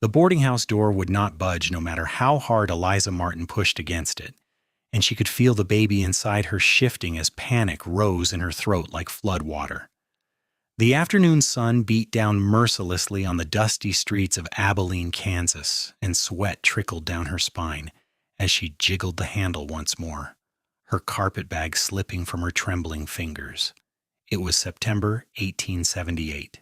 The boarding house door would not budge no matter how hard Eliza Martin pushed against it, and she could feel the baby inside her shifting as panic rose in her throat like flood water. The afternoon sun beat down mercilessly on the dusty streets of Abilene, Kansas, and sweat trickled down her spine as she jiggled the handle once more, her carpetbag slipping from her trembling fingers. It was September 1878,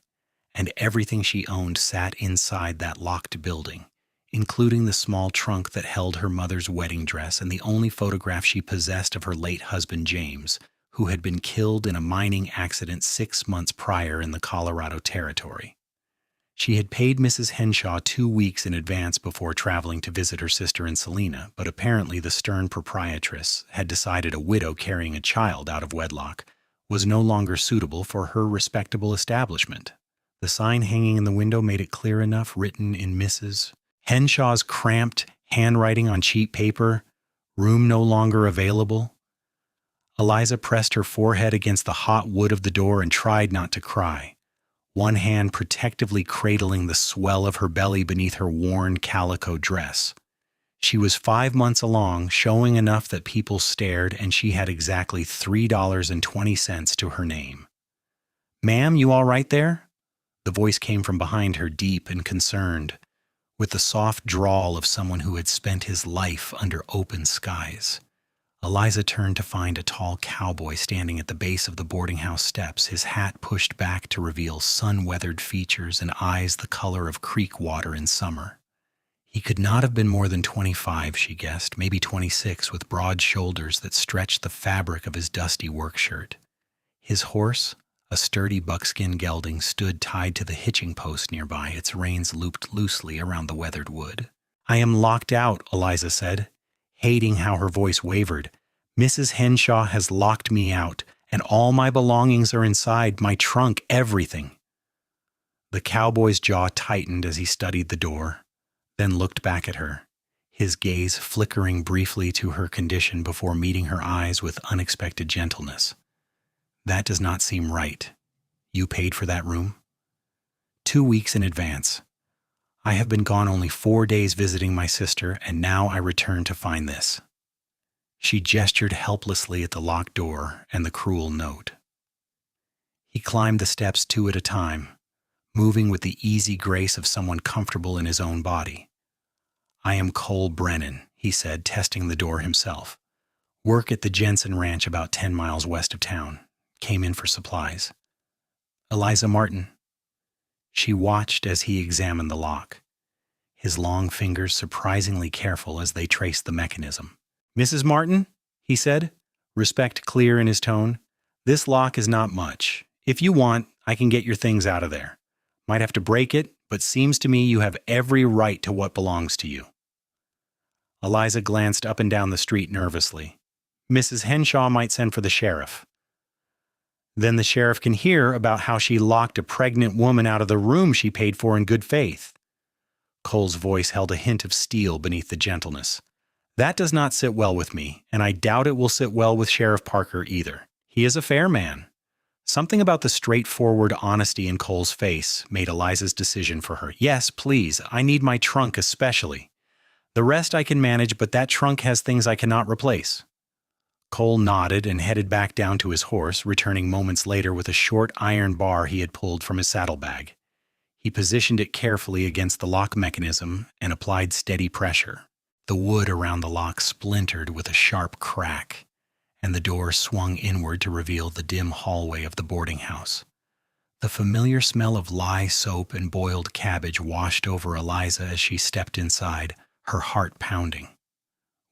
and everything she owned sat inside that locked building, including the small trunk that held her mother's wedding dress and the only photograph she possessed of her late husband James, who had been killed in a mining accident 6 months prior in the Colorado Territory. She had paid Mrs. Henshaw 2 weeks in advance before traveling to visit her sister in Salina, but apparently the stern proprietress had decided a widow carrying a child out of wedlock was no longer suitable for her respectable establishment. The sign hanging in the window made it clear enough, written in Mrs. Henshaw's cramped handwriting on cheap paper, "Room no longer available." Eliza pressed her forehead against the hot wood of the door and tried not to cry, one hand protectively cradling the swell of her belly beneath her worn calico dress. She was 5 months along, showing enough that people stared, and she had exactly $3.20 to her name. "Ma'am, you all right there?" The voice came from behind her, deep and concerned, with the soft drawl of someone who had spent his life under open skies. Eliza turned to find a tall cowboy standing at the base of the boarding house steps, his hat pushed back to reveal sun-weathered features and eyes the color of creek water in summer. He could not have been more than 25, she guessed, maybe 26, with broad shoulders that stretched the fabric of his dusty work shirt. His horse, a sturdy buckskin gelding, stood tied to the hitching post nearby, its reins looped loosely around the weathered wood. "I am locked out," Eliza said, hating how her voice wavered. "Mrs. Henshaw has locked me out, and all my belongings are inside, my trunk, everything." The cowboy's jaw tightened as he studied the door, then looked back at her, his gaze flickering briefly to her condition before meeting her eyes with unexpected gentleness. "That does not seem right. You paid for that room?" 2 weeks in advance. I have been gone only 4 days visiting my sister, and now I return to find this." She gestured helplessly at the locked door and the cruel note. He climbed the steps 2 at a time, moving with the easy grace of someone comfortable in his own body. "I am Cole Brennan," he said, testing the door himself. "Work at the Jensen Ranch about 10 miles west of town. Came in for supplies." "Eliza Martin." She watched as he examined the lock, his long fingers surprisingly careful as they traced the mechanism. "Mrs. Martin," he said, respect clear in his tone, "this lock is not much. If you want, I can get your things out of there. Might have to break it, but seems to me you have every right to what belongs to you." Eliza glanced up and down the street nervously. "Mrs. Henshaw might send for the sheriff." "Then the sheriff can hear about how she locked a pregnant woman out of the room she paid for in good faith." Cole's voice held a hint of steel beneath the gentleness. "That does not sit well with me, and I doubt it will sit well with Sheriff Parker either. He is a fair man." Something about the straightforward honesty in Cole's face made Eliza's decision for her. "Yes, please. I need my trunk especially. The rest I can manage, but that trunk has things I cannot replace." Cole nodded and headed back down to his horse, returning moments later with a short iron bar he had pulled from his saddlebag. He positioned it carefully against the lock mechanism and applied steady pressure. The wood around the lock splintered with a sharp crack, and the door swung inward to reveal the dim hallway of the boarding house. The familiar smell of lye soap and boiled cabbage washed over Eliza as she stepped inside, her heart pounding.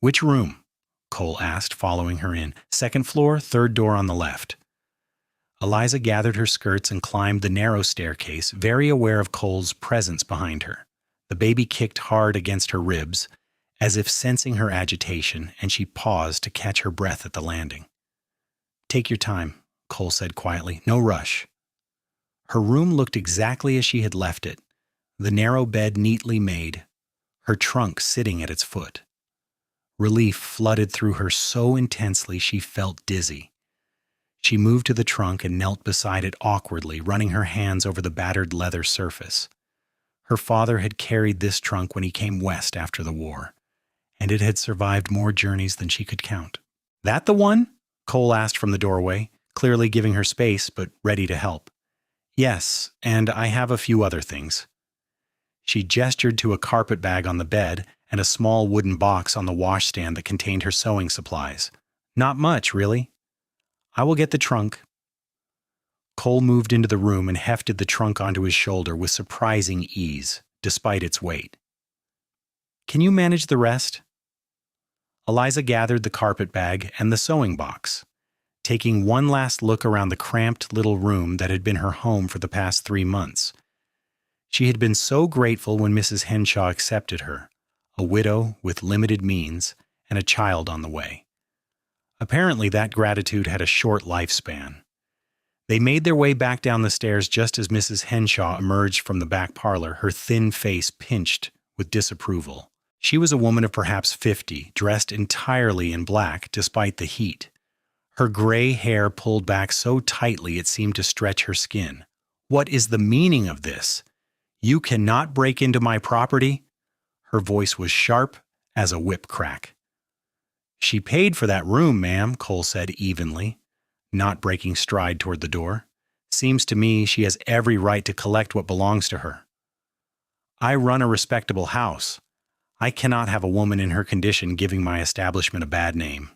"Which room?" Cole asked, following her in. "Second floor, third door on the left." Eliza gathered her skirts and climbed the narrow staircase, very aware of Cole's presence behind her. The baby kicked hard against her ribs, as if sensing her agitation, and she paused to catch her breath at the landing. "Take your time," Cole said quietly. "No rush." Her room looked exactly as she had left it, the narrow bed neatly made, her trunk sitting at its foot. Relief flooded through her so intensely she felt dizzy. She moved to the trunk and knelt beside it awkwardly, running her hands over the battered leather surface. Her father had carried this trunk when he came west after the war, and it had survived more journeys than she could count. "That the one?" Cole asked from the doorway, clearly giving her space but ready to help. "Yes, and I have a few other things." She gestured to a carpet bag on the bed and a small wooden box on the washstand that contained her sewing supplies. "Not much, really." "I will get the trunk." Cole moved into the room and hefted the trunk onto his shoulder with surprising ease, despite its weight. "Can you manage the rest?" Eliza gathered the carpet bag and the sewing box, taking one last look around the cramped little room that had been her home for the past 3 months. She had been so grateful when Mrs. Henshaw accepted her, a widow with limited means and a child on the way. Apparently, that gratitude had a short lifespan. They made their way back down the stairs just as Mrs. Henshaw emerged from the back parlor, her thin face pinched with disapproval. She was a woman of perhaps 50, dressed entirely in black despite the heat. Her gray hair pulled back so tightly it seemed to stretch her skin. "What is the meaning of this? You cannot break into my property?" Her voice was sharp as a whip crack. "She paid for that room, ma'am," Cole said evenly, not breaking stride toward the door. "Seems to me she has every right to collect what belongs to her. I run a respectable house. I cannot have a woman in her condition giving my establishment a bad name.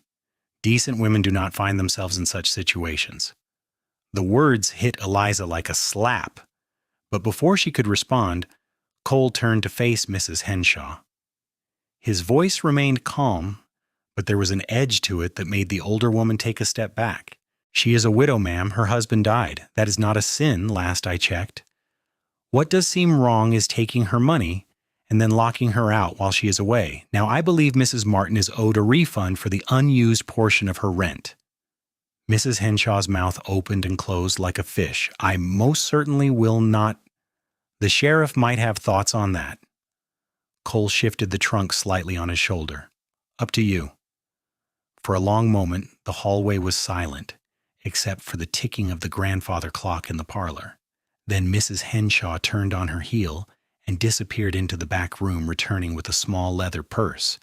Decent women do not find themselves in such situations." The words hit Eliza like a slap, but before she could respond, Cole turned to face Mrs. Henshaw. His voice remained calm, but there was an edge to it that made the older woman take a step back. "She is a widow, ma'am. Her husband died. That is not a sin, last I checked. What does seem wrong is taking her money and then locking her out while she is away. Now, I believe Mrs. Martin is owed a refund for the unused portion of her rent." Mrs. Henshaw's mouth opened and closed like a fish. "I most certainly will not—" "The sheriff might have thoughts on that." Cole shifted the trunk slightly on his shoulder. "Up to you." For a long moment, the hallway was silent, except for the ticking of the grandfather clock in the parlor. Then Mrs. Henshaw turned on her heel and disappeared into the back room, returning with a small leather purse.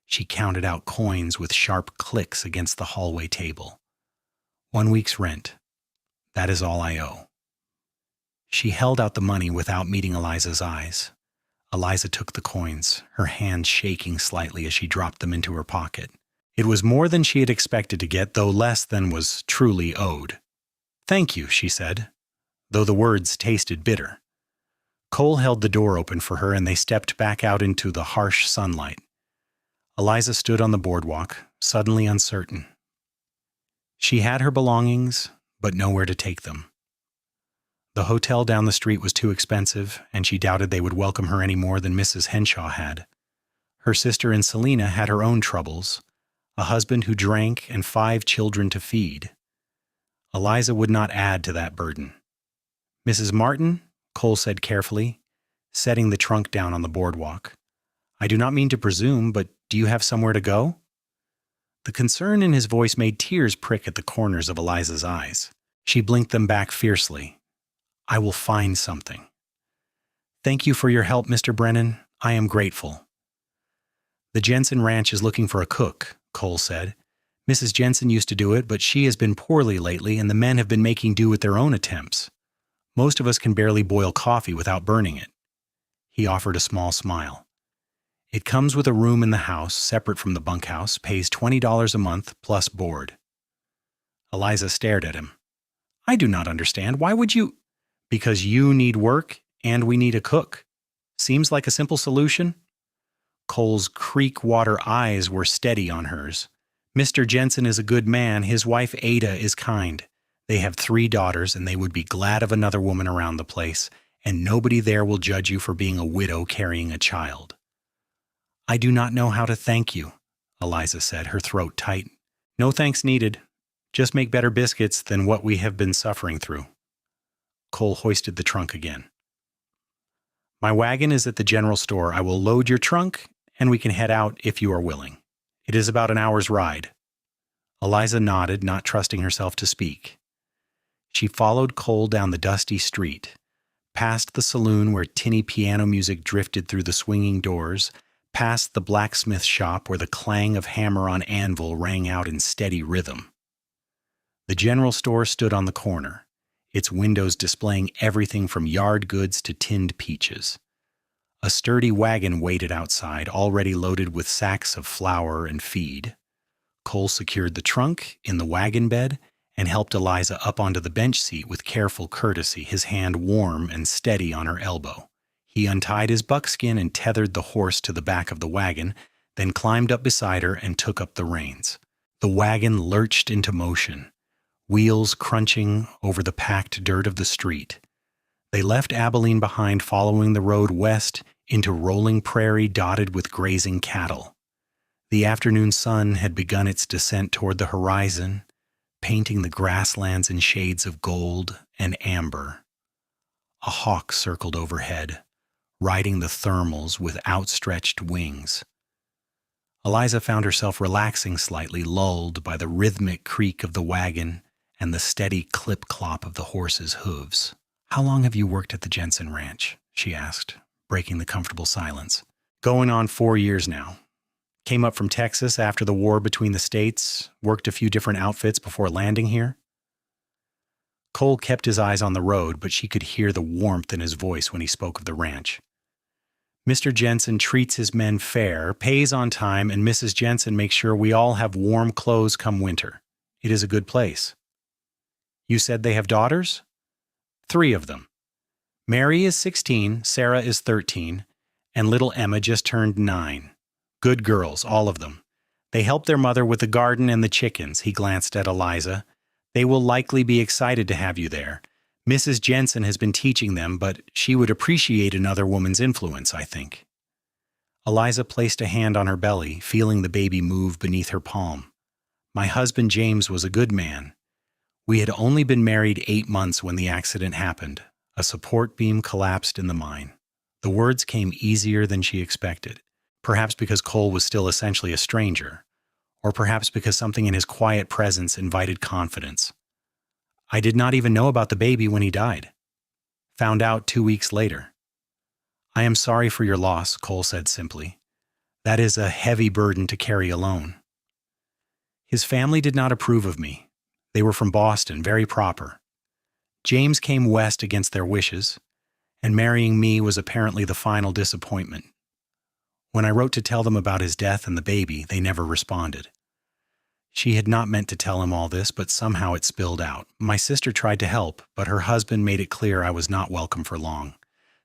She counted out coins with sharp clicks against the hallway table. "1 week's rent. That is all I owe." She held out the money without meeting Eliza's eyes. Eliza took the coins, her hands shaking slightly as she dropped them into her pocket. It was more than she had expected to get, though less than was truly owed. "Thank you," she said, though the words tasted bitter. Cole held the door open for her and they stepped back out into the harsh sunlight. Eliza stood on the boardwalk, suddenly uncertain. She had her belongings, but nowhere to take them. The hotel down the street was too expensive, and she doubted they would welcome her any more than Mrs. Henshaw had. Her sister in Selena had her own troubles, a husband who drank and 5 children to feed. Eliza would not add to that burden. "Mrs. Martin," Cole said carefully, setting the trunk down on the boardwalk. "I do not mean to presume, but do you have somewhere to go?" The concern in his voice made tears prick at the corners of Eliza's eyes. She blinked them back fiercely. "I will find something." "Thank you for your help, Mr. Brennan. I am grateful." "The Jensen Ranch is looking for a cook," Cole said. "Mrs. Jensen used to do it, but she has been poorly lately, and the men have been making do with their own attempts. Most of us can barely boil coffee without burning it." He offered a small smile. "It comes with a room in the house, separate from the bunkhouse, pays $20 a month plus board." Eliza stared at him. "I do not understand. Why would you—" "Because you need work and we need a cook. Seems like a simple solution." Cole's creek-water eyes were steady on hers. "Mr. Jensen is a good man. His wife Ada is kind. They have 3 daughters, and they would be glad of another woman around the place, and nobody there will judge you for being a widow carrying a child." "I do not know how to thank you," Eliza said, her throat tight. "No thanks needed. Just make better biscuits than what we have been suffering through." Cole hoisted the trunk again. "My wagon is at the general store. I will load your trunk, and we can head out if you are willing. It is about an hour's ride." Eliza nodded, not trusting herself to speak. She followed Cole down the dusty street, Past the saloon where tinny piano music drifted through the swinging doors, past the blacksmith shop where the clang of hammer on anvil rang out in steady rhythm. The general store stood on the corner, its windows displaying everything from yard goods to tinned peaches. A sturdy wagon waited outside, already loaded with sacks of flour and feed. Cole secured the trunk in the wagon bed and helped Eliza up onto the bench seat with careful courtesy, his hand warm and steady on her elbow. He untied his buckskin and tethered the horse to the back of the wagon, then climbed up beside her and took up the reins. The wagon lurched into motion, wheels crunching over the packed dirt of the street. They left Abilene behind, following the road west into rolling prairie dotted with grazing cattle. The afternoon sun had begun its descent toward the horizon, painting the grasslands in shades of gold and amber. A hawk circled overhead, riding the thermals with outstretched wings. Eliza found herself relaxing slightly, lulled by the rhythmic creak of the wagon and the steady clip-clop of the horse's hooves. "How long have you worked at the Jensen Ranch?" she asked, breaking the comfortable silence. "Going on 4 years now. Came up from Texas after the war between the states, worked a few different outfits before landing here." Cole kept his eyes on the road, but she could hear the warmth in his voice when he spoke of the ranch. "Mr. Jensen treats his men fair, pays on time, and Mrs. Jensen makes sure we all have warm clothes come winter. It is a good place." "You said they have daughters?" "3 of them. Mary is 16, Sarah is 13, and little Emma just turned 9. Good girls, all of them. They help their mother with the garden and the chickens." He glanced at Eliza. "They will likely be excited to have you there. Mrs. Jensen has been teaching them, but she would appreciate another woman's influence, I think." Eliza placed a hand on her belly, feeling the baby move beneath her palm. "My husband James was a good man. We had only been married 8 months when the accident happened. A support beam collapsed in the mine." The words came easier than she expected. Perhaps because Cole was still essentially a stranger, or perhaps because something in his quiet presence invited confidence. "I did not even know about the baby when he died. Found out 2 weeks later." "I am sorry for your loss," Cole said simply. "That is a heavy burden to carry alone." His family did not approve of me. They were from Boston, very proper. James came west against their wishes, and marrying me was apparently the final disappointment. When I wrote to tell them about his death and the baby, they never responded. She had not meant to tell him all this, but somehow it spilled out. My sister tried to help, but her husband made it clear I was not welcome for long.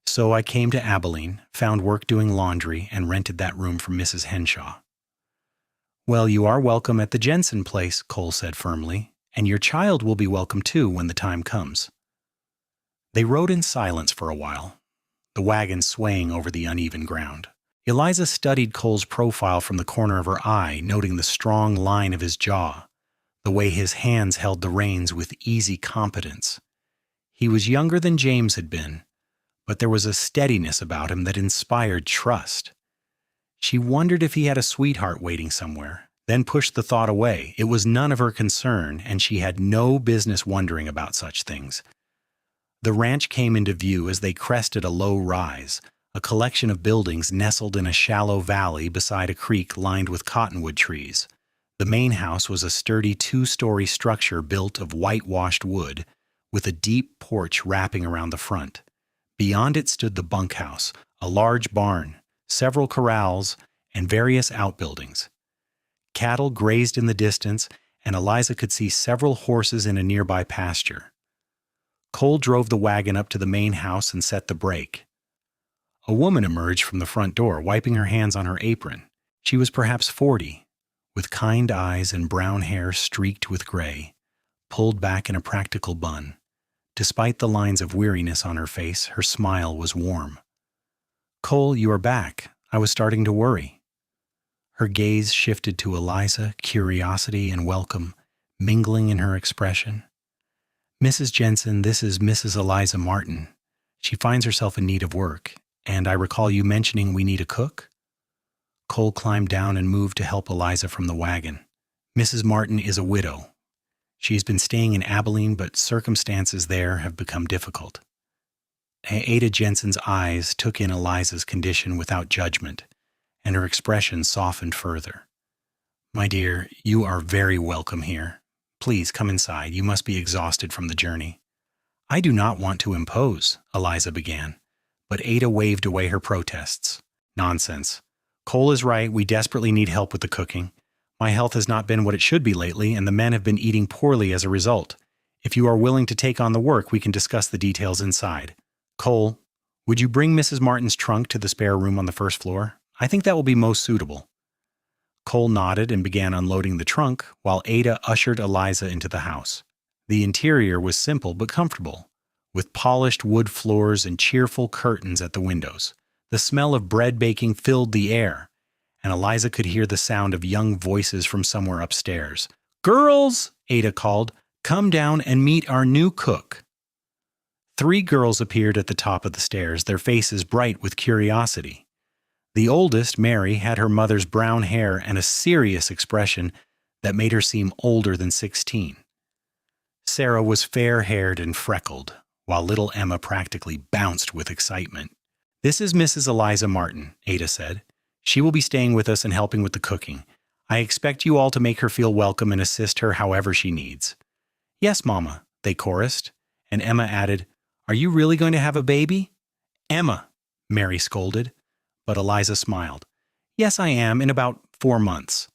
So I came to Abilene, found work doing laundry, and rented that room from Mrs. Henshaw. "Well, you are welcome at the Jensen place," Cole said firmly, "and your child will be welcome too when the time comes." They rode in silence for a while, the wagon swaying over the uneven ground. Eliza studied Cole's profile from the corner of her eye, noting the strong line of his jaw, the way his hands held the reins with easy competence. He was younger than James had been, but there was a steadiness about him that inspired trust. She wondered if he had a sweetheart waiting somewhere, then pushed the thought away. It was none of her concern, and she had no business wondering about such things. The ranch came into view as they crested a low rise, a collection of buildings nestled in a shallow valley beside a creek lined with cottonwood trees. The main house was a sturdy 2-story structure built of whitewashed wood, with a deep porch wrapping around the front. Beyond it stood the bunkhouse, a large barn, several corrals, and various outbuildings. Cattle grazed in the distance, and Eliza could see several horses in a nearby pasture. Cole drove the wagon up to the main house and set the brake. A woman emerged from the front door, wiping her hands on her apron. She was perhaps 40, with kind eyes and brown hair streaked with gray, pulled back in a practical bun. Despite the lines of weariness on her face, her smile was warm. "Cole, you are back. I was starting to worry." Her gaze shifted to Eliza, curiosity and welcome mingling in her expression. "Mrs. Jensen, this is Mrs. Eliza Martin. She finds herself in need of work, and I recall you mentioning we need a cook?" Cole climbed down and moved to help Eliza from the wagon. "Mrs. Martin is a widow. She has been staying in Abilene, but circumstances there have become difficult." Ada Jensen's eyes took in Eliza's condition without judgment, and her expression softened further. "My dear, you are very welcome here. Please come inside. You must be exhausted from the journey." "I do not want to impose," Eliza began, but Ada waved away her protests. "Nonsense. Cole is right. We desperately need help with the cooking. My health has not been what it should be lately, and the men have been eating poorly as a result. If you are willing to take on the work, we can discuss the details inside. Cole, would you bring Mrs. Martin's trunk to the spare room on the first floor? I think that will be most suitable." Cole nodded and began unloading the trunk, while Ada ushered Eliza into the house. The interior was simple but comfortable, with polished wood floors and cheerful curtains at the windows. The smell of bread baking filled the air, and Eliza could hear the sound of young voices from somewhere upstairs. "Girls," Ada called, "come down and meet our new cook." 3 girls appeared at the top of the stairs, their faces bright with curiosity. The oldest, Mary, had her mother's brown hair and a serious expression that made her seem older than 16. Sarah was fair-haired and freckled, while little Emma practically bounced with excitement. "This is Mrs. Eliza Martin," Ada said. "She will be staying with us and helping with the cooking. I expect you all to make her feel welcome and assist her however she needs." "Yes, Mama," they chorused, and Emma added, "Are you really going to have a baby?" "Emma," Mary scolded, but Eliza smiled. "Yes, I am, in about 4 months."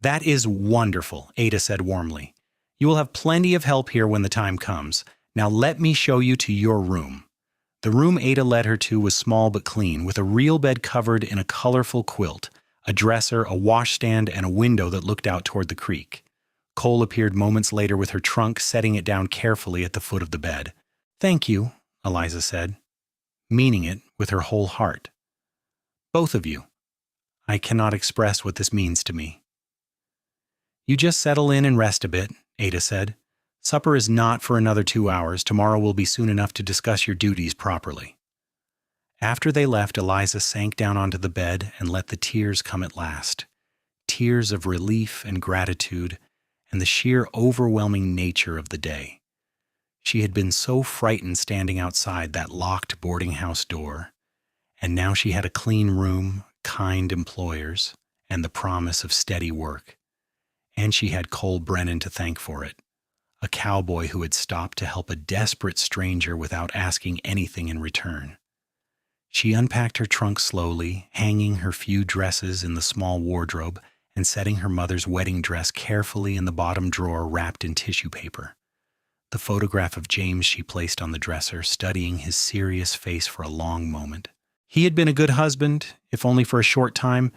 "That is wonderful," Ada said warmly. "You will have plenty of help here when the time comes. Now let me show you to your room." The room Ada led her to was small but clean, with a real bed covered in a colorful quilt, a dresser, a washstand, and a window that looked out toward the creek. Cole appeared moments later with her trunk, setting it down carefully at the foot of the bed. "Thank you," Eliza said, meaning it with her whole heart. "Both of you. I cannot express what this means to me." "You just settle in and rest a bit," Ada said. "Supper is not for another 2 hours. Tomorrow will be soon enough to discuss your duties properly." After they left, Eliza sank down onto the bed and let the tears come at last. Tears of relief and gratitude, and the sheer overwhelming nature of the day. She had been so frightened standing outside that locked boarding house door, and now she had a clean room, kind employers, and the promise of steady work. And she had Cole Brennan to thank for it, a cowboy who had stopped to help a desperate stranger without asking anything in return. She unpacked her trunk slowly, hanging her few dresses in the small wardrobe and setting her mother's wedding dress carefully in the bottom drawer wrapped in tissue paper. The photograph of James she placed on the dresser, studying his serious face for a long moment. He had been a good husband, if only for a short time,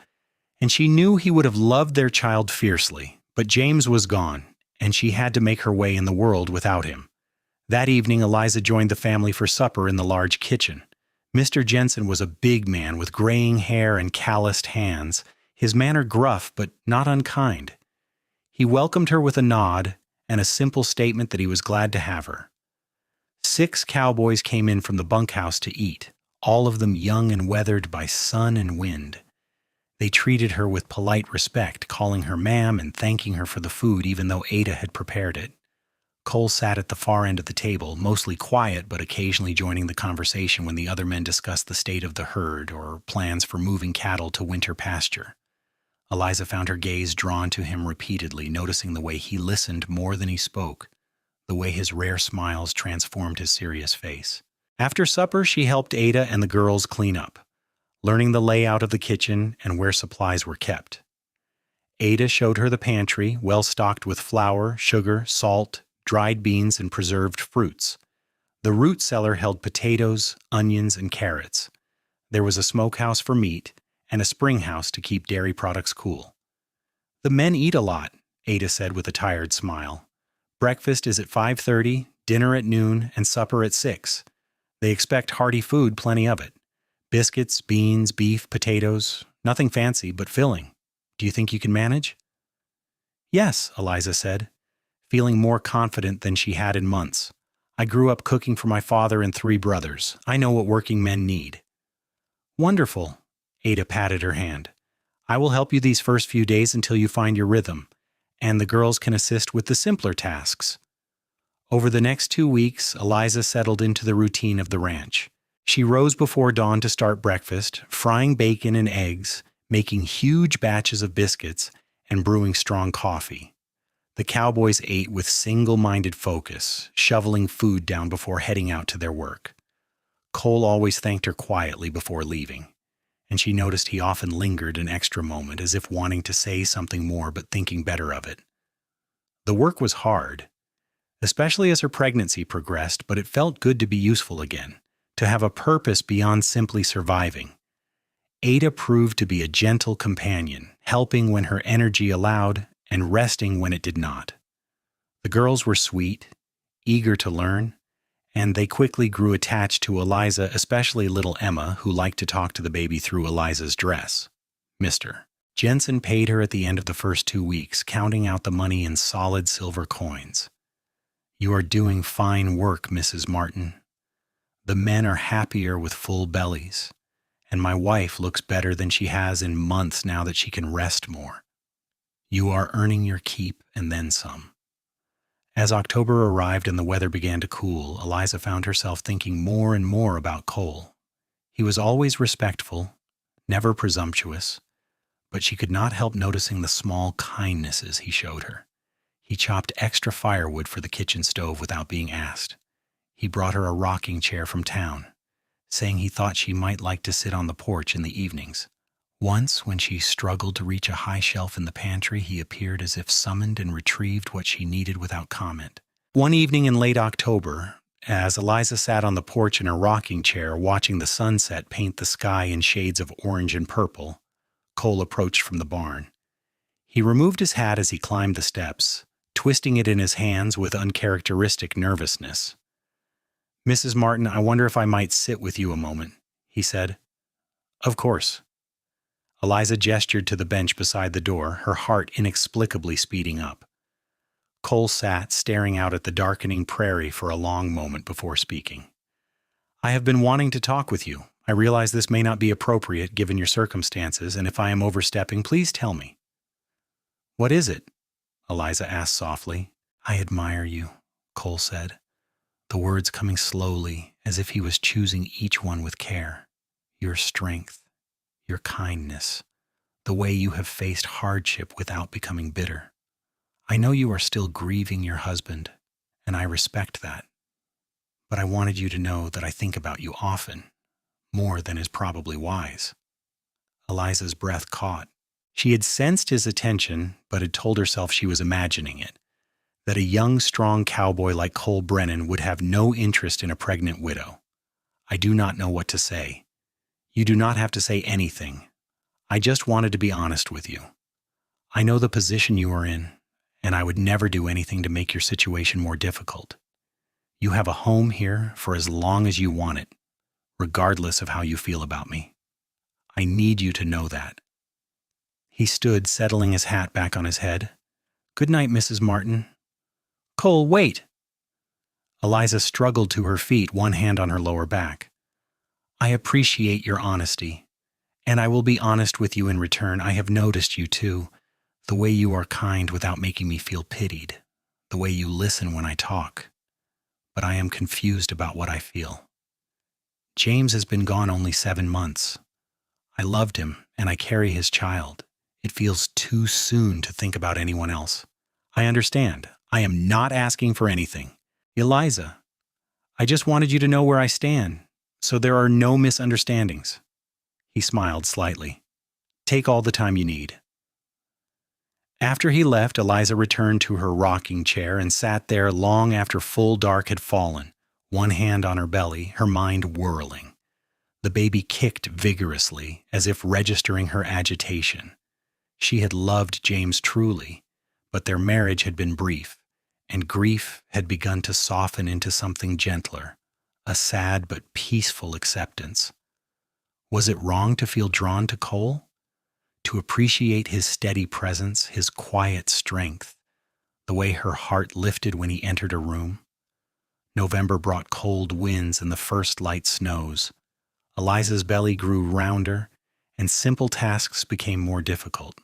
and she knew he would have loved their child fiercely. But James was gone, and she had to make her way in the world without him. That evening, Eliza joined the family for supper in the large kitchen. Mr. Jensen was a big man with graying hair and calloused hands, his manner gruff but not unkind. He welcomed her with a nod and a simple statement that he was glad to have her. 6 cowboys came in from the bunkhouse to eat, all of them young and weathered by sun and wind. They treated her with polite respect, calling her ma'am and thanking her for the food even though Ada had prepared it. Cole sat at the far end of the table, mostly quiet but occasionally joining the conversation when the other men discussed the state of the herd or plans for moving cattle to winter pasture. Eliza found her gaze drawn to him repeatedly, noticing the way he listened more than he spoke, the way his rare smiles transformed his serious face. After supper, she helped Ada and the girls clean up, learning the layout of the kitchen and where supplies were kept. Ada showed her the pantry, well stocked with flour, sugar, salt, dried beans, and preserved fruits. The root cellar held potatoes, onions, and carrots. There was a smokehouse for meat and a spring house to keep dairy products cool. "The men eat a lot," Ada said with a tired smile. "Breakfast is at 5:30, dinner at noon, and supper at 6. They expect hearty food, plenty of it. Biscuits, beans, beef, potatoes, nothing fancy, but filling. Do you think you can manage?" "Yes," Eliza said, feeling more confident than she had in months. "I grew up cooking for my father and 3 brothers. I know what working men need." "Wonderful," Ada patted her hand. "I will help you these first few days until you find your rhythm, and the girls can assist with the simpler tasks." Over the next 2 weeks, Eliza settled into the routine of the ranch. She rose before dawn to start breakfast, frying bacon and eggs, making huge batches of biscuits, and brewing strong coffee. The cowboys ate with single-minded focus, shoveling food down before heading out to their work. Cole always thanked her quietly before leaving, and she noticed he often lingered an extra moment as if wanting to say something more but thinking better of it. The work was hard, especially as her pregnancy progressed, but it felt good to be useful again, to have a purpose beyond simply surviving. Ada proved to be a gentle companion, helping when her energy allowed and resting when it did not. The girls were sweet, eager to learn, and they quickly grew attached to Eliza, especially little Emma, who liked to talk to the baby through Eliza's dress. Mr. Jensen paid her at the end of the first 2 weeks, counting out the money in solid silver coins. "You are doing fine work, Mrs. Martin. The men are happier with full bellies, and my wife looks better than she has in months now that she can rest more. You are earning your keep and then some." As October arrived and the weather began to cool, Eliza found herself thinking more and more about Cole. He was always respectful, never presumptuous, but she could not help noticing the small kindnesses he showed her. He chopped extra firewood for the kitchen stove without being asked. He brought her a rocking chair from town, saying he thought she might like to sit on the porch in the evenings. Once, when she struggled to reach a high shelf in the pantry, he appeared as if summoned and retrieved what she needed without comment. One evening in late October, as Eliza sat on the porch in her rocking chair watching the sunset paint the sky in shades of orange and purple, Cole approached from the barn. He removed his hat as he climbed the steps, twisting it in his hands with uncharacteristic nervousness. "Mrs. Martin, I wonder if I might sit with you a moment," he said. "Of course." Eliza gestured to the bench beside the door, her heart inexplicably speeding up. Cole sat, staring out at the darkening prairie for a long moment before speaking. "I have been wanting to talk with you. I realize this may not be appropriate given your circumstances, and if I am overstepping, please tell me." "What is it?" Eliza asked softly. "I admire you," Cole said, the words coming slowly as if he was choosing each one with care. "Your strength, your kindness, the way you have faced hardship without becoming bitter. I know you are still grieving your husband, and I respect that. But I wanted you to know that I think about you often, more than is probably wise." Eliza's breath caught. She had sensed his attention, but had told herself she was imagining it, that a young, strong cowboy like Cole Brennan would have no interest in a pregnant widow. "I do not know what to say." "You do not have to say anything. I just wanted to be honest with you. I know the position you are in, and I would never do anything to make your situation more difficult. You have a home here for as long as you want it, regardless of how you feel about me. I need you to know that." He stood, settling his hat back on his head. "Good night, Mrs. Martin." "Cole, wait!" Eliza struggled to her feet, one hand on her lower back. "I appreciate your honesty, and I will be honest with you in return. I have noticed you, too, the way you are kind without making me feel pitied, the way you listen when I talk. But I am confused about what I feel. James has been gone only 7 months. I loved him, and I carry his child. It feels too soon to think about anyone else. I understand. I am not asking for anything. Eliza, I just wanted you to know where I stand, so there are no misunderstandings." He smiled slightly. "Take all the time you need." After he left, Eliza returned to her rocking chair and sat there long after full dark had fallen, one hand on her belly, her mind whirling. The baby kicked vigorously, as if registering her agitation. She had loved James truly, but their marriage had been brief, and grief had begun to soften into something gentler, a sad but peaceful acceptance. Was it wrong to feel drawn to Cole? To appreciate his steady presence, his quiet strength, the way her heart lifted when he entered a room? November brought cold winds and the first light snows. Eliza's belly grew rounder, and simple tasks became more difficult.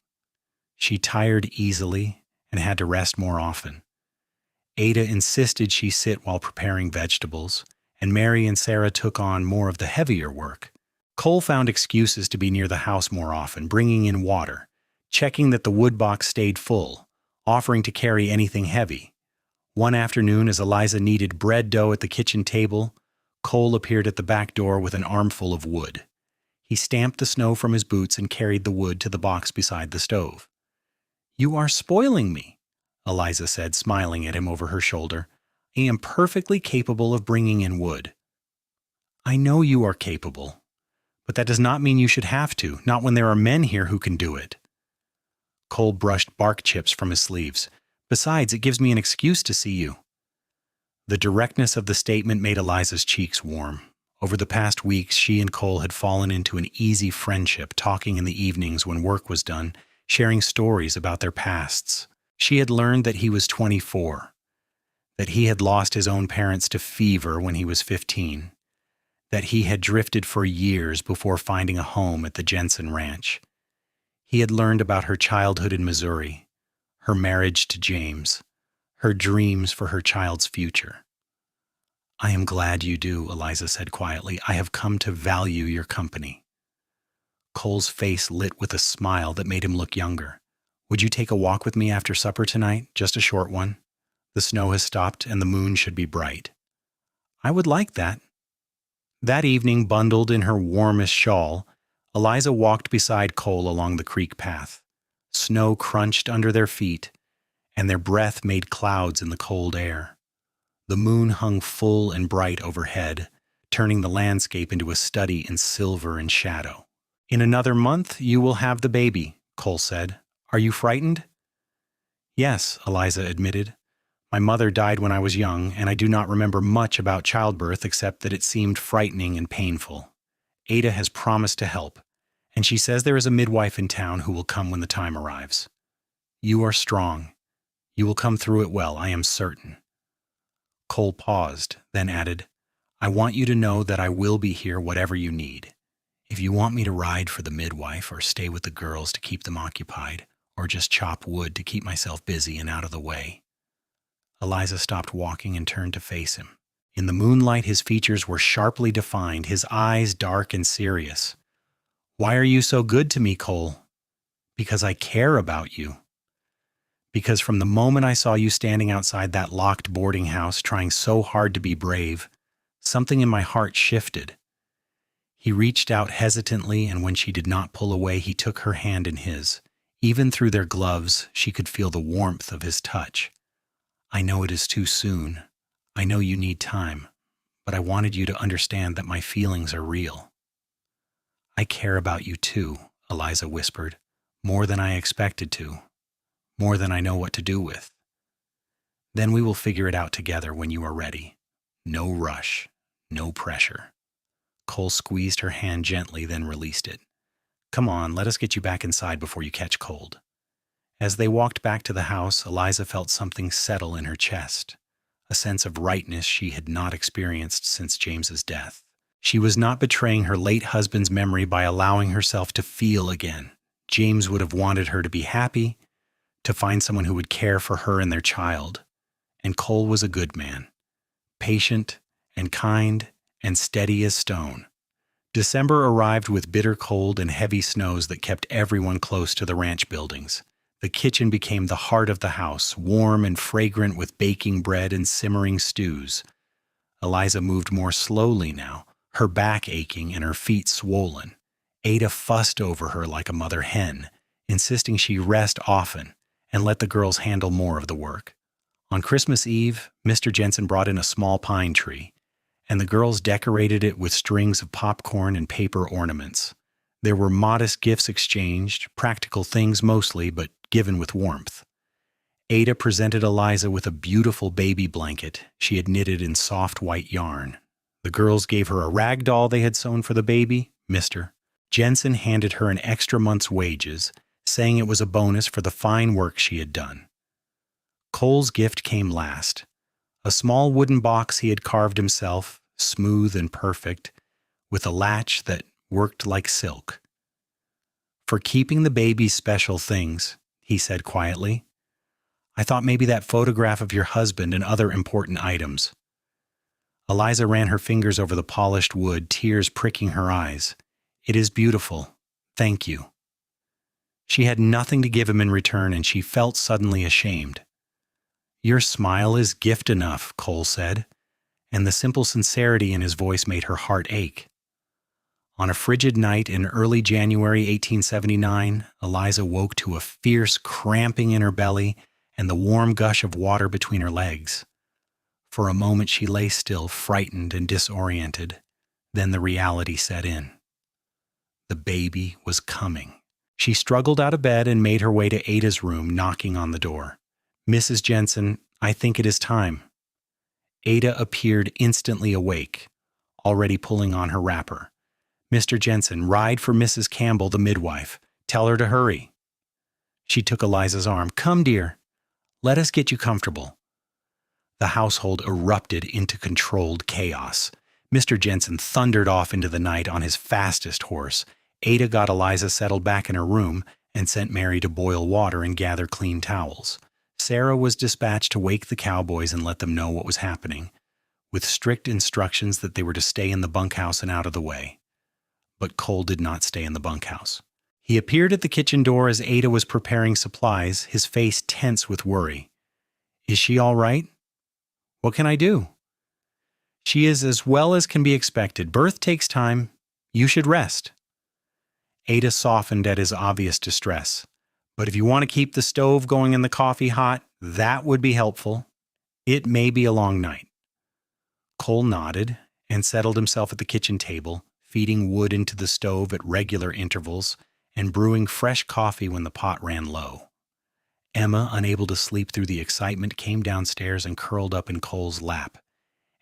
She tired easily and had to rest more often. Ada insisted she sit while preparing vegetables, and Mary and Sarah took on more of the heavier work. Cole found excuses to be near the house more often, bringing in water, checking that the wood box stayed full, offering to carry anything heavy. One afternoon, as Eliza kneaded bread dough at the kitchen table, Cole appeared at the back door with an armful of wood. He stamped the snow from his boots and carried the wood to the box beside the stove. "You are spoiling me," Eliza said, smiling at him over her shoulder. "I am perfectly capable of bringing in wood." "I know you are capable, but that does not mean you should have to, not when there are men here who can do it." Cole brushed bark chips from his sleeves. "Besides, it gives me an excuse to see you." The directness of the statement made Eliza's cheeks warm. Over the past weeks, she and Cole had fallen into an easy friendship, talking in the evenings when work was done, sharing stories about their pasts. She had learned that he was 24, that he had lost his own parents to fever when he was 15, that he had drifted for years before finding a home at the Jensen Ranch. He had learned about her childhood in Missouri, her marriage to James, her dreams for her child's future. "I am glad you do," Eliza said quietly. "I have come to value your company." Cole's face lit with a smile that made him look younger. "Would you take a walk with me after supper tonight? Just a short one. The snow has stopped and the moon should be bright." "I would like that." That evening, bundled in her warmest shawl, Eliza walked beside Cole along the creek path. Snow crunched under their feet, and their breath made clouds in the cold air. The moon hung full and bright overhead, turning the landscape into a study in silver and shadow. "In another month, you will have the baby," Cole said. "Are you frightened?" "Yes," Eliza admitted. "My mother died when I was young, and I do not remember much about childbirth except that it seemed frightening and painful. Ada has promised to help, and she says there is a midwife in town who will come when the time arrives. You are strong. You will come through it well, I am certain." Cole paused, then added, "I want you to know that I will be here whatever you need. If you want me to ride for the midwife or stay with the girls to keep them occupied, or just chop wood to keep myself busy and out of the way." Eliza stopped walking and turned to face him. In the moonlight, his features were sharply defined, his eyes dark and serious. "Why are you so good to me, Cole?" "Because I care about you. Because from the moment I saw you standing outside that locked boarding house trying so hard to be brave, something in my heart shifted." He reached out hesitantly, and when she did not pull away, he took her hand in his. Even through their gloves, she could feel the warmth of his touch. "I know it is too soon. I know you need time, but I wanted you to understand that my feelings are real." "I care about you too," Eliza whispered, "more than I expected to, more than I know what to do with. Then we will figure it out together when you are ready. No rush, no pressure." Cole squeezed her hand gently, then released it. "Come on, let us get you back inside before you catch cold." As they walked back to the house, Eliza felt something settle in her chest, a sense of rightness she had not experienced since James's death. She was not betraying her late husband's memory by allowing herself to feel again. James would have wanted her to be happy, to find someone who would care for her and their child. And Cole was a good man, patient and kind and steady as stone. December arrived with bitter cold and heavy snows that kept everyone close to the ranch buildings. The kitchen became the heart of the house, warm and fragrant with baking bread and simmering stews. Eliza moved more slowly now, her back aching and her feet swollen. Ada fussed over her like a mother hen, insisting she rest often and let the girls handle more of the work. On Christmas Eve, Mr. Jensen brought in a small pine tree, and the girls decorated it with strings of popcorn and paper ornaments. There were modest gifts exchanged, practical things mostly, but given with warmth. Ada presented Eliza with a beautiful baby blanket she had knitted in soft white yarn. The girls gave her a rag doll they had sewn for the baby, Mr. Jensen handed her an extra month's wages, saying it was a bonus for the fine work she had done. Cole's gift came last. A small wooden box he had carved himself, smooth and perfect, with a latch that worked like silk. "For keeping the baby's special things," he said quietly. "I thought maybe that photograph of your husband and other important items." Eliza ran her fingers over the polished wood, tears pricking her eyes. "It is beautiful. Thank you." She had nothing to give him in return, and she felt suddenly ashamed. "Your smile is gift enough," Cole said, and the simple sincerity in his voice made her heart ache. On a frigid night in early January 1879, Eliza woke to a fierce cramping in her belly and the warm gush of water between her legs. For a moment she lay still, frightened and disoriented. Then the reality set in. The baby was coming. She struggled out of bed and made her way to Ada's room, knocking on the door. "Mrs. Jensen, I think it is time." Ada appeared instantly awake, already pulling on her wrapper. "Mr. Jensen, ride for Mrs. Campbell, the midwife. Tell her to hurry." She took Eliza's arm. "Come, dear. Let us get you comfortable." The household erupted into controlled chaos. Mr. Jensen thundered off into the night on his fastest horse. Ada got Eliza settled back in her room and sent Mary to boil water and gather clean towels. Sarah was dispatched to wake the cowboys and let them know what was happening, with strict instructions that they were to stay in the bunkhouse and out of the way. But Cole did not stay in the bunkhouse. He appeared at the kitchen door as Ada was preparing supplies, his face tense with worry. "Is she all right? What can I do?" "She is as well as can be expected. Birth takes time. You should rest." Ada softened at his obvious distress. "But if you want to keep the stove going and the coffee hot, that would be helpful. It may be a long night." Cole nodded and settled himself at the kitchen table, feeding wood into the stove at regular intervals and brewing fresh coffee when the pot ran low. Emma, unable to sleep through the excitement, came downstairs and curled up in Cole's lap,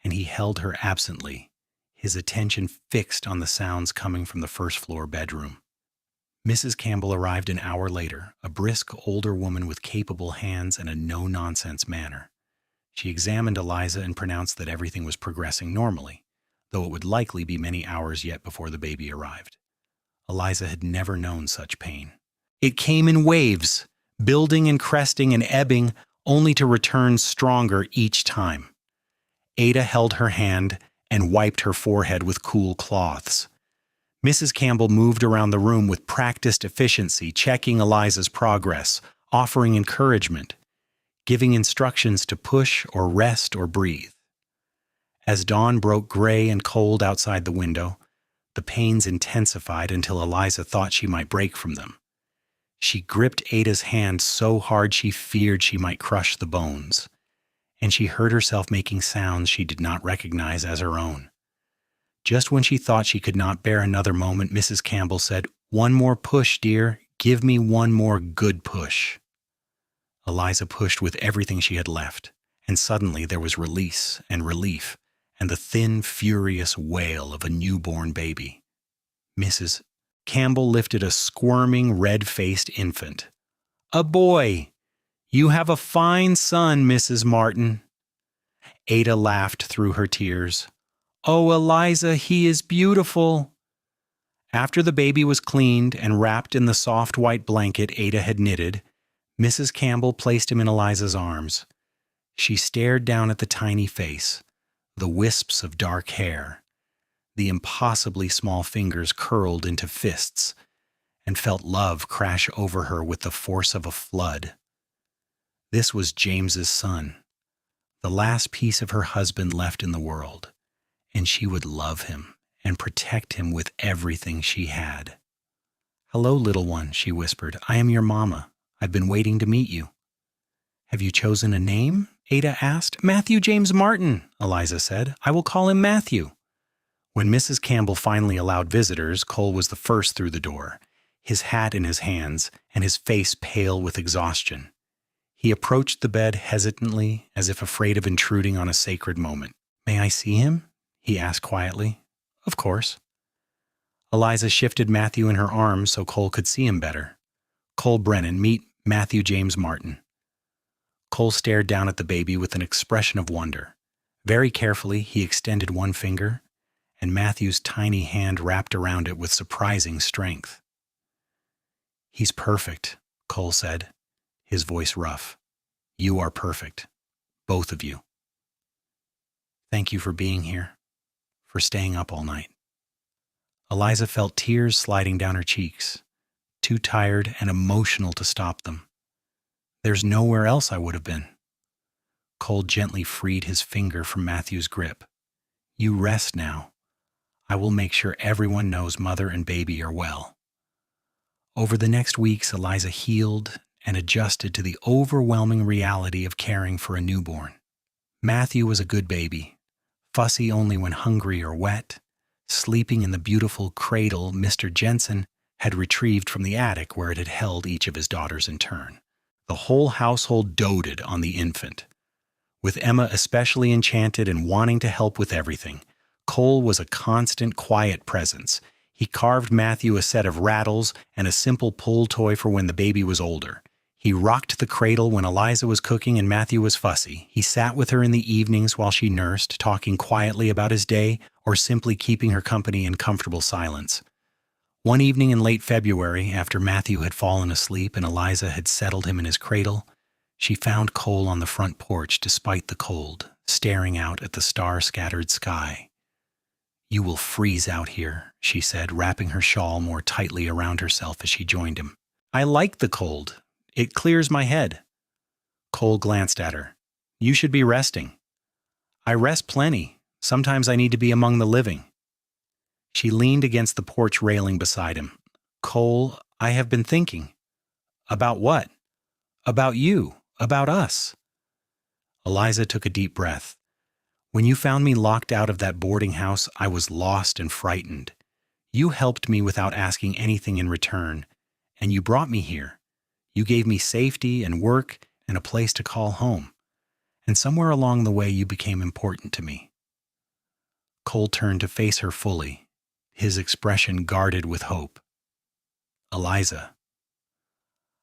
and he held her absently, his attention fixed on the sounds coming from the first-floor bedroom. Mrs. Campbell arrived an hour later, a brisk older woman with capable hands and a no-nonsense manner. She examined Eliza and pronounced that everything was progressing normally, though it would likely be many hours yet before the baby arrived. Eliza had never known such pain. It came in waves, building and cresting and ebbing, only to return stronger each time. Ada held her hand and wiped her forehead with cool cloths. Mrs. Campbell moved around the room with practiced efficiency, checking Eliza's progress, offering encouragement, giving instructions to push or rest or breathe. As dawn broke gray and cold outside the window, the pains intensified until Eliza thought she might break from them. She gripped Ada's hand so hard she feared she might crush the bones, and she heard herself making sounds she did not recognize as her own. Just when she thought she could not bear another moment, Mrs. Campbell said, "One more push, dear. Give me one more good push." Eliza pushed with everything she had left, and suddenly there was release and relief, and the thin, furious wail of a newborn baby. Mrs. Campbell lifted a squirming, red-faced infant. "A boy! You have a fine son, Mrs. Martin." Ada laughed through her tears. "Oh, Eliza, he is beautiful." After the baby was cleaned and wrapped in the soft white blanket Ada had knitted, Mrs. Campbell placed him in Eliza's arms. She stared down at the tiny face, the wisps of dark hair, the impossibly small fingers curled into fists, and felt love crash over her with the force of a flood. This was James's son, the last piece of her husband left in the world, and she would love him and protect him with everything she had. "Hello, little one," she whispered. "I am your mama. I've been waiting to meet you." "Have you chosen a name?" Ada asked. "Matthew James Martin," Eliza said. "I will call him Matthew." When Mrs. Campbell finally allowed visitors, Cole was the first through the door, his hat in his hands and his face pale with exhaustion. He approached the bed hesitantly, as if afraid of intruding on a sacred moment. "May I see him?" he asked quietly. "Of course." Eliza shifted Matthew in her arms so Cole could see him better. "Cole Brennan, meet Matthew James Martin." Cole stared down at the baby with an expression of wonder. Very carefully, he extended one finger, and Matthew's tiny hand wrapped around it with surprising strength. "He's perfect," Cole said, his voice rough. "You are perfect, both of you." Thank you for being here, for staying up all night. Eliza felt tears sliding down her cheeks, too tired and emotional to stop them. There's nowhere else I would have been. Cole gently freed his finger from Matthew's grip. You rest now. I will make sure everyone knows mother and baby are well. Over the next weeks, Eliza healed and adjusted to the overwhelming reality of caring for a newborn. Matthew was a good baby, fussy only when hungry or wet, sleeping in the beautiful cradle Mr. Jensen had retrieved from the attic where it had held each of his daughters in turn. The whole household doted on the infant, with Emma especially enchanted and wanting to help with everything. Cole was a constant, quiet presence. He carved Matthew a set of rattles and a simple pull toy for when the baby was older. He rocked the cradle when Eliza was cooking and Matthew was fussy. He sat with her in the evenings while she nursed, talking quietly about his day or simply keeping her company in comfortable silence. One evening in late February, after Matthew had fallen asleep and Eliza had settled him in his cradle, she found Cole on the front porch despite the cold, staring out at the star-scattered sky. You will freeze out here, she said, wrapping her shawl more tightly around herself as she joined him. I like the cold. It clears my head. Cole glanced at her. You should be resting. I rest plenty. Sometimes I need to be among the living. She leaned against the porch railing beside him. Cole, I have been thinking. About what? About you. About us. Eliza took a deep breath. When you found me locked out of that boarding house, I was lost and frightened. You helped me without asking anything in return, and you brought me here. You gave me safety and work and a place to call home. And somewhere along the way, you became important to me. Cole turned to face her fully, his expression guarded with hope. Eliza.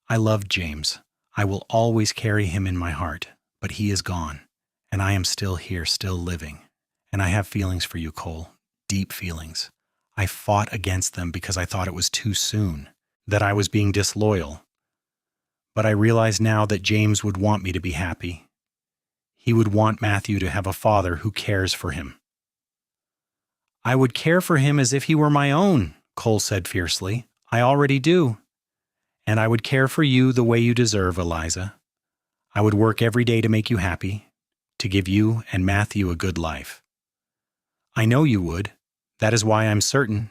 I loved James. I will always carry him in my heart, but he is gone, and I am still here, still living. And I have feelings for you, Cole, deep feelings. I fought against them because I thought it was too soon, that I was being disloyal. But I realize now that James would want me to be happy. He would want Matthew to have a father who cares for him. I would care for him as if he were my own, Cole said fiercely. I already do. And I would care for you the way you deserve, Eliza. I would work every day to make you happy, to give you and Matthew a good life. I know you would. That is why I'm certain.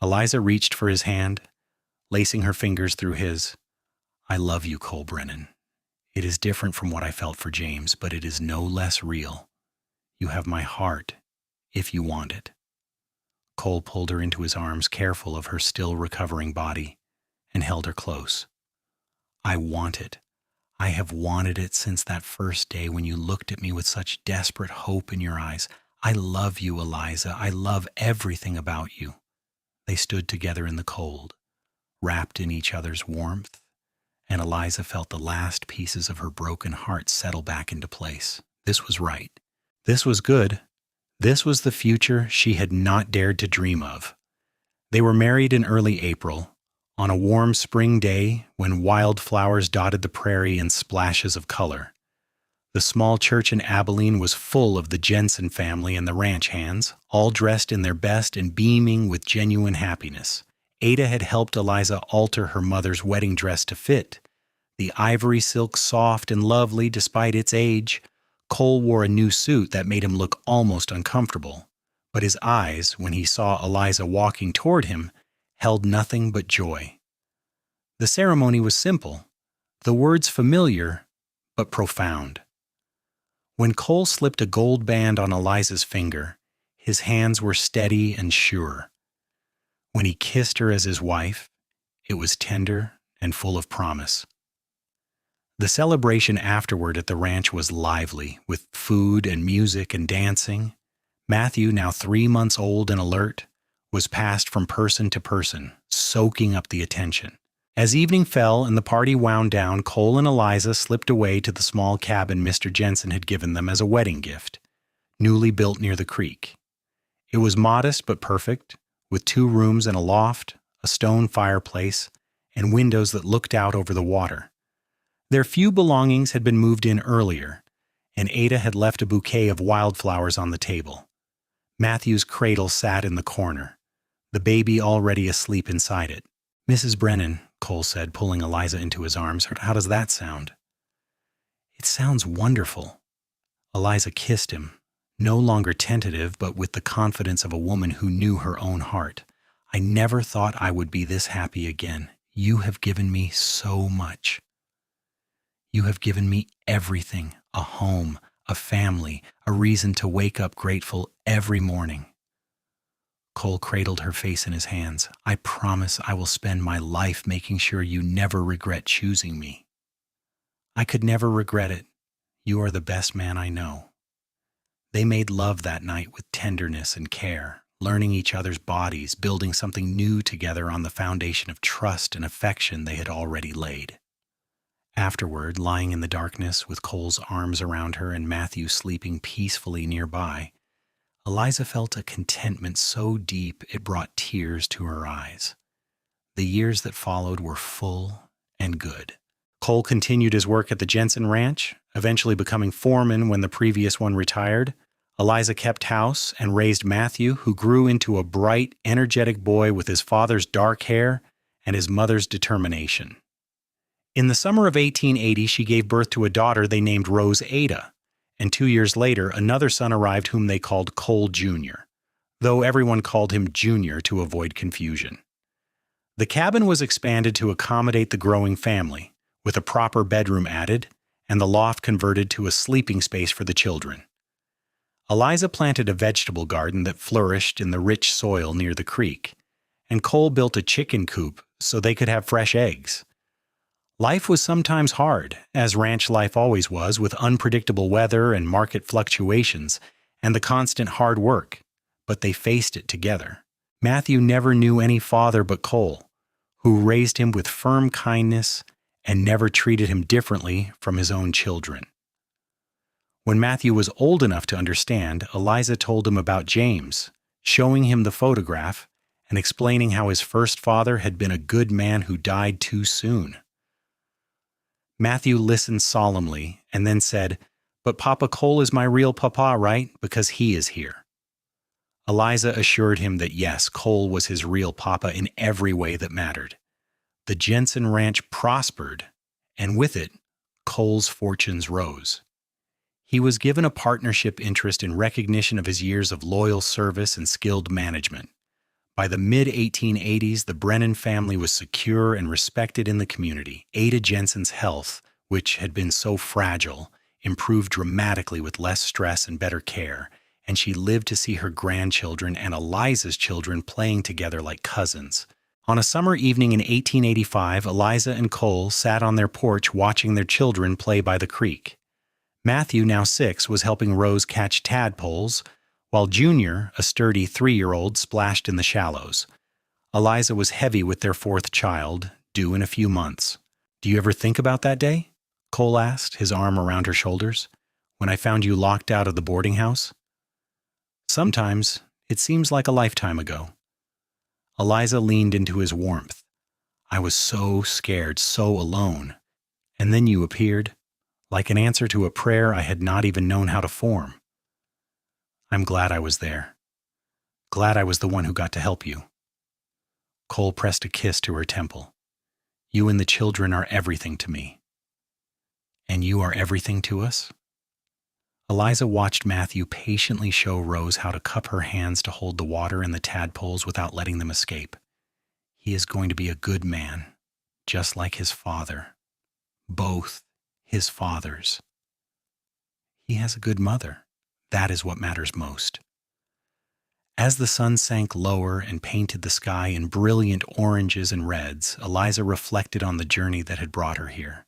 Eliza reached for his hand, lacing her fingers through his. I love you, Cole Brennan. It is different from what I felt for James, but it is no less real. You have my heart, if you want it. Cole pulled her into his arms, careful of her still recovering body, and held her close. I want it. I have wanted it since that first day when you looked at me with such desperate hope in your eyes. I love you, Eliza. I love everything about you. They stood together in the cold, wrapped in each other's warmth, and Eliza felt the last pieces of her broken heart settle back into place. This was right. This was good. This was the future she had not dared to dream of. They were married in early April, on a warm spring day when wildflowers dotted the prairie in splashes of color. The small church in Abilene was full of the Jensen family and the ranch hands, all dressed in their best and beaming with genuine happiness. Ada had helped Eliza alter her mother's wedding dress to fit. The ivory silk soft and lovely despite its age. Cole wore a new suit that made him look almost uncomfortable, but his eyes, when he saw Eliza walking toward him, held nothing but joy. The ceremony was simple, the words familiar, but profound. When Cole slipped a gold band on Eliza's finger, his hands were steady and sure. When he kissed her as his wife, it was tender and full of promise. The celebration afterward at the ranch was lively, with food and music and dancing. Matthew, now 3 months old and alert, was passed from person to person, soaking up the attention. As evening fell and the party wound down, Cole and Eliza slipped away to the small cabin Mr. Jensen had given them as a wedding gift, newly built near the creek. It was modest but perfect, with 2 rooms and a loft, a stone fireplace, and windows that looked out over the water. Their few belongings had been moved in earlier, and Ada had left a bouquet of wildflowers on the table. Matthew's cradle sat in the corner, the baby already asleep inside it. "Mrs. Brennan," Cole said, pulling Eliza into his arms, "how does that sound?" "It sounds wonderful." Eliza kissed him, no longer tentative, but with the confidence of a woman who knew her own heart. "I never thought I would be this happy again. You have given me so much. You have given me everything, a home, a family, a reason to wake up grateful every morning." Cole cradled her face in his hands. "I promise I will spend my life making sure you never regret choosing me." "I could never regret it. You are the best man I know." They made love that night with tenderness and care, learning each other's bodies, building something new together on the foundation of trust and affection they had already laid. Afterward, lying in the darkness with Cole's arms around her and Matthew sleeping peacefully nearby, Eliza felt a contentment so deep it brought tears to her eyes. The years that followed were full and good. Cole continued his work at the Jensen Ranch, eventually becoming foreman when the previous one retired. Eliza kept house and raised Matthew, who grew into a bright, energetic boy with his father's dark hair and his mother's determination. In the summer of 1880, she gave birth to a daughter they named Rose Ada, and 2 years later, another son arrived whom they called Cole Jr., though everyone called him Junior to avoid confusion. The cabin was expanded to accommodate the growing family, with a proper bedroom added, and the loft converted to a sleeping space for the children. Eliza planted a vegetable garden that flourished in the rich soil near the creek, and Cole built a chicken coop so they could have fresh eggs. Life was sometimes hard, as ranch life always was, with unpredictable weather and market fluctuations and the constant hard work, but they faced it together. Matthew never knew any father but Cole, who raised him with firm kindness and never treated him differently from his own children. When Matthew was old enough to understand, Eliza told him about James, showing him the photograph and explaining how his first father had been a good man who died too soon. Matthew listened solemnly and then said, "But Papa Cole is my real papa, right? Because he is here." Eliza assured him that yes, Cole was his real papa in every way that mattered. The Jensen Ranch prospered, and with it, Cole's fortunes rose. He was given a partnership interest in recognition of his years of loyal service and skilled management. By the mid-1880s, the Brennan family was secure and respected in the community. Ada Jensen's health, which had been so fragile, improved dramatically with less stress and better care, and she lived to see her grandchildren and Eliza's children playing together like cousins. On a summer evening in 1885, Eliza and Cole sat on their porch watching their children play by the creek. Matthew, now 6, was helping Rose catch tadpoles, while Junior, a sturdy 3-year-old, splashed in the shallows. Eliza was heavy with their 4th child, due in a few months. "Do you ever think about that day?" Cole asked, his arm around her shoulders. "When I found you locked out of the boarding house?" "Sometimes. It seems like a lifetime ago." Eliza leaned into his warmth. "I was so scared, so alone. And then you appeared, like an answer to a prayer I had not even known how to form. I'm glad I was there. Glad I was the one who got to help you." Cole pressed a kiss to her temple. "You and the children are everything to me." "And you are everything to us?" Eliza watched Matthew patiently show Rose how to cup her hands to hold the water and the tadpoles without letting them escape. "He is going to be a good man, just like his father. Both his fathers. He has a good mother. That is what matters most." As the sun sank lower and painted the sky in brilliant oranges and reds, Eliza reflected on the journey that had brought her here.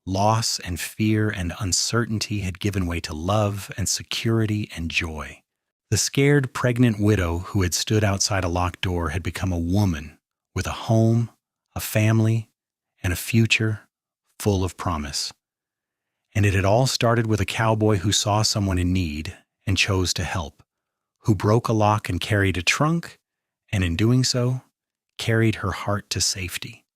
Loss and fear and uncertainty had given way to love and security and joy. The scared, pregnant widow who had stood outside a locked door had become a woman with a home, a family, and a future full of promise. And it had all started with a cowboy who saw someone in need and chose to help, who broke a lock and carried a trunk, and in doing so, carried her heart to safety.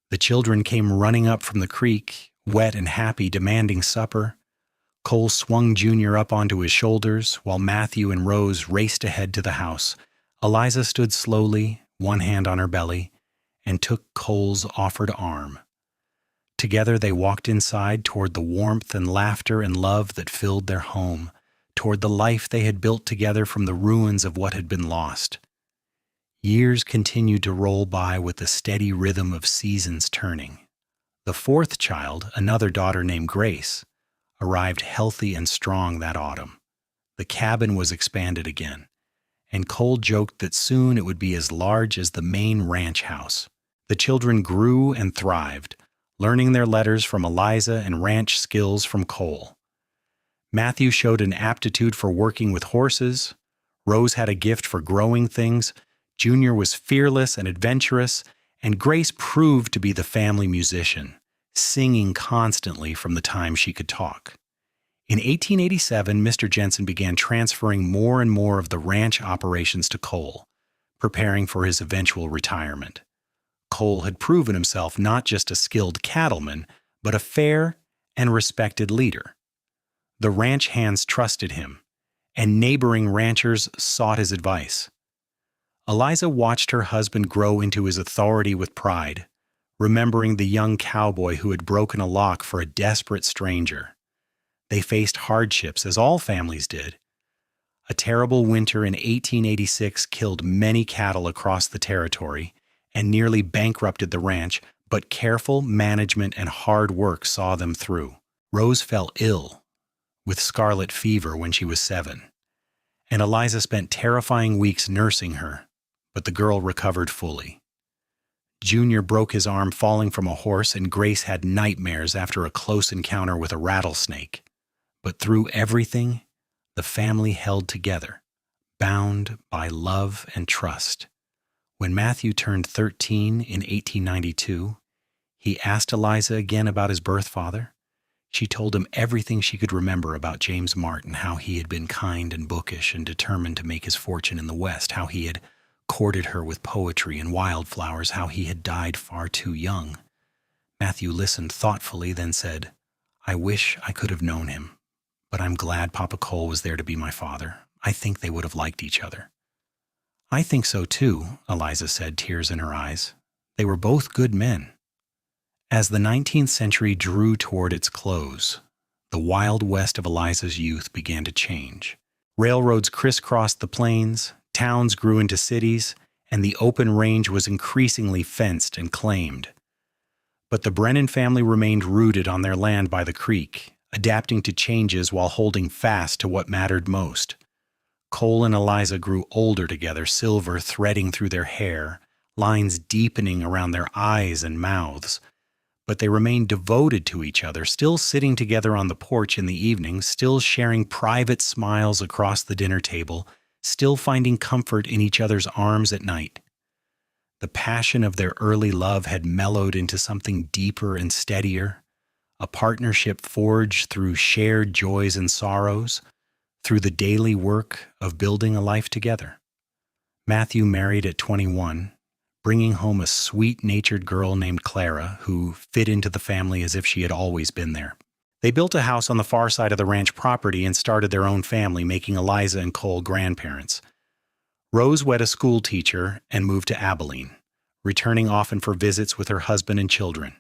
The children came running up from the creek, wet and happy, demanding supper. Cole swung Junior up onto his shoulders while Matthew and Rose raced ahead to the house. Eliza stood slowly, one hand on her belly, and took Cole's offered arm. Together they walked inside toward the warmth and laughter and love that filled their home, toward the life they had built together from the ruins of what had been lost. Years continued to roll by with the steady rhythm of seasons turning. The fourth child, another daughter named Grace, arrived healthy and strong that autumn. The cabin was expanded again, and Cole joked that soon it would be as large as the main ranch house. The children grew and thrived, learning their letters from Eliza and ranch skills from Cole. Matthew showed an aptitude for working with horses. Rose had a gift for growing things. Junior was fearless and adventurous, and Grace proved to be the family musician, singing constantly from the time she could talk. In 1887, Mr. Jensen began transferring more and more of the ranch operations to Cole, preparing for his eventual retirement. Cole had proven himself not just a skilled cattleman, but a fair and respected leader. The ranch hands trusted him, and neighboring ranchers sought his advice. Eliza watched her husband grow into his authority with pride, remembering the young cowboy who had broken a lock for a desperate stranger. They faced hardships, as all families did. A terrible winter in 1886 killed many cattle across the territory and nearly bankrupted the ranch, but careful management and hard work saw them through. Rose fell ill with scarlet fever when she was 7, and Eliza spent terrifying weeks nursing her, but the girl recovered fully. Junior broke his arm falling from a horse, and Grace had nightmares after a close encounter with a rattlesnake. But through everything, the family held together, bound by love and trust. When Matthew turned 13 in 1892, he asked Eliza again about his birth father. She told him everything she could remember about James Martin, how he had been kind and bookish and determined to make his fortune in the West, how he had courted her with poetry and wildflowers, how he had died far too young. Matthew listened thoughtfully, then said, "I wish I could have known him, but I'm glad Papa Cole was there to be my father. I think they would have liked each other." "I think so too," Eliza said, tears in her eyes. "They were both good men." As the 19th century drew toward its close, the wild west of Eliza's youth began to change. Railroads crisscrossed the plains, towns grew into cities, and the open range was increasingly fenced and claimed. But the Brennan family remained rooted on their land by the creek, adapting to changes while holding fast to what mattered most. Cole and Eliza grew older together, silver threading through their hair, lines deepening around their eyes and mouths. But they remained devoted to each other, still sitting together on the porch in the evenings, still sharing private smiles across the dinner table, still finding comfort in each other's arms at night. The passion of their early love had mellowed into something deeper and steadier, a partnership forged through shared joys and sorrows, through the daily work of building a life together. Matthew married at 21, bringing home a sweet-natured girl named Clara, who fit into the family as if she had always been there. They built a house on the far side of the ranch property and started their own family, making Eliza and Cole grandparents. Rose wed a school teacher and moved to Abilene, returning often for visits with her husband and children.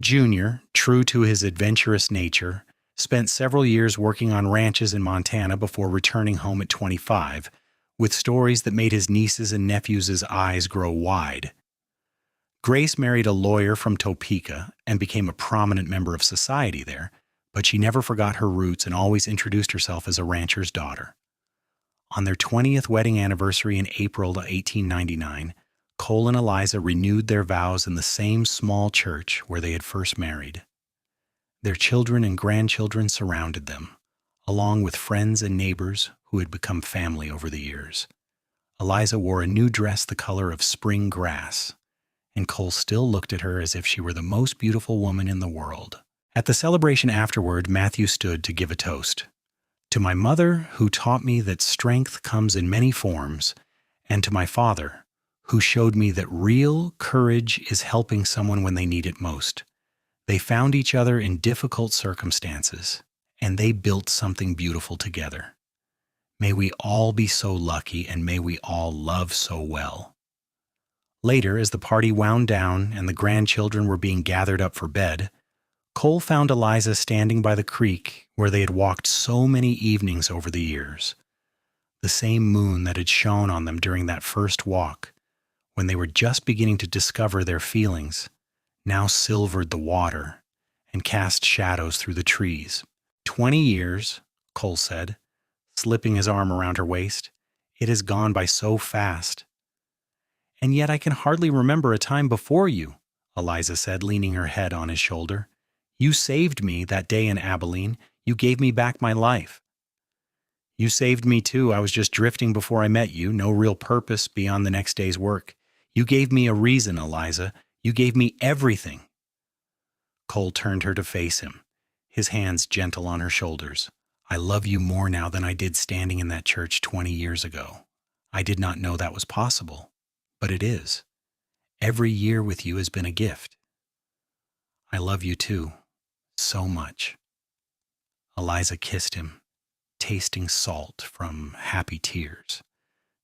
Junior, true to his adventurous nature, spent several years working on ranches in Montana before returning home at 25, with stories that made his nieces and nephews' eyes grow wide. Grace married a lawyer from Topeka and became a prominent member of society there, but she never forgot her roots and always introduced herself as a rancher's daughter. On their 20th wedding anniversary in April 1899, Cole and Eliza renewed their vows in the same small church where they had first married. Their children and grandchildren surrounded them, along with friends and neighbors who had become family over the years. Eliza wore a new dress the color of spring grass, and Cole still looked at her as if she were the most beautiful woman in the world. At the celebration afterward, Matthew stood to give a toast. "To my mother, who taught me that strength comes in many forms, and to my father, who showed me that real courage is helping someone when they need it most. They found each other in difficult circumstances, and they built something beautiful together. May we all be so lucky, and may we all love so well. Later, as the party wound down and the grandchildren were being gathered up for bed, Cole found Eliza standing by the creek where they had walked so many evenings over the years. The same moon that had shone on them during that first walk, when they were just beginning to discover their feelings, now silvered the water and cast shadows through the trees. 20 years, Cole said, slipping his arm around her waist. It has gone by so fast. And yet I can hardly remember a time before you, Eliza said, leaning her head on his shoulder. You saved me that day in Abilene. You gave me back my life. You saved me too. I was just drifting before I met you, no real purpose beyond the next day's work. You gave me a reason, Eliza. You gave me everything. Cole turned her to face him, his hands gentle on her shoulders. I love you more now than I did standing in that church 20 years ago. I did not know that was possible, but it is. Every year with you has been a gift. I love you too, so much. Eliza kissed him, tasting salt from happy tears,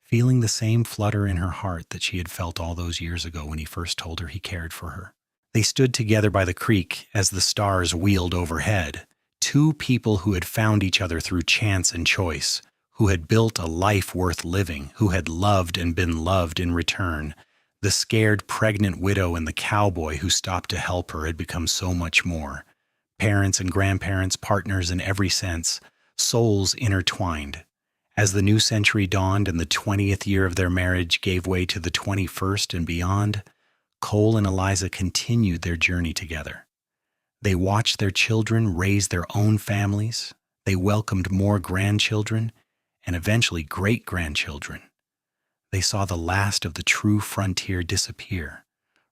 feeling the same flutter in her heart that she had felt all those years ago when he first told her he cared for her. They stood together by the creek as the stars wheeled overhead, two people who had found each other through chance and choice, who had built a life worth living, who had loved and been loved in return. The scared pregnant widow and the cowboy who stopped to help her had become so much more. Parents and grandparents, partners in every sense, souls intertwined. As the new century dawned and the 20th year of their marriage gave way to the 21st and beyond, Cole and Eliza continued their journey together. They watched their children raise their own families. They welcomed more grandchildren and eventually great-grandchildren. They saw the last of the true frontier disappear,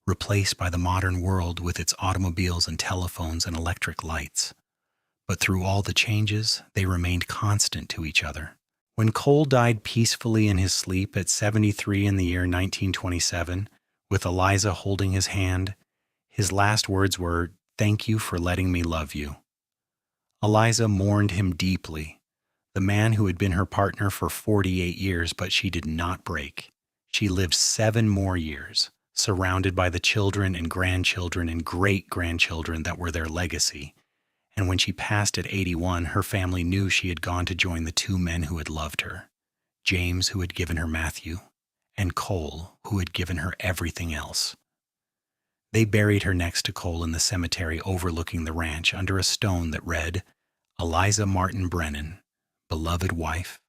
replaced by the modern world with its automobiles and telephones and electric lights. But through all the changes, they remained constant to each other. When Cole died peacefully in his sleep at 73 in the year 1927, with Eliza holding his hand, his last words were, "Thank you for letting me love you." Eliza mourned him deeply, the man who had been her partner for 48 years, but she did not break. She lived 7 more years, surrounded by the children and grandchildren and great-grandchildren that were their legacy. And when she passed at 81, her family knew she had gone to join the 2 men who had loved her, James, who had given her Matthew, and Cole, who had given her everything else. They buried her next to Cole in the cemetery overlooking the ranch under a stone that read, Eliza Martin Brennan, beloved wife,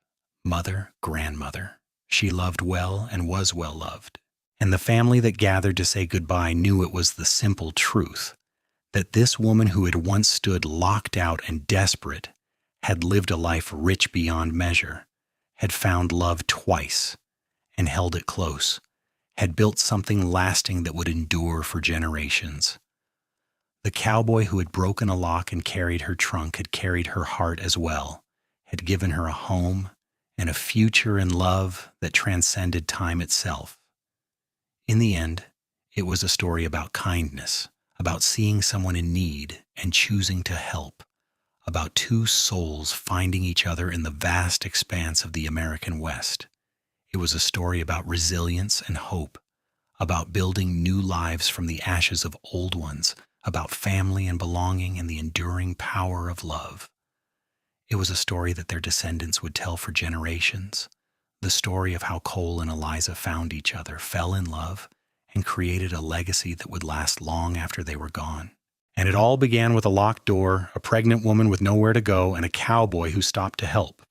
mother, grandmother. She loved well and was well loved. And the family that gathered to say goodbye knew it was the simple truth that this woman who had once stood locked out and desperate had lived a life rich beyond measure, had found love twice and held it close, had built something lasting that would endure for generations. The cowboy who had broken a lock and carried her trunk had carried her heart as well, had given her a home and a future in love that transcended time itself. In the end, it was a story about kindness, about seeing someone in need and choosing to help, about 2 souls finding each other in the vast expanse of the American West. It was a story about resilience and hope, about building new lives from the ashes of old ones, about family and belonging and the enduring power of love. It was a story that their descendants would tell for generations, the story of how Cole and Eliza found each other, fell in love, and created a legacy that would last long after they were gone. And it all began with a locked door, a pregnant woman with nowhere to go, and a cowboy who stopped to help.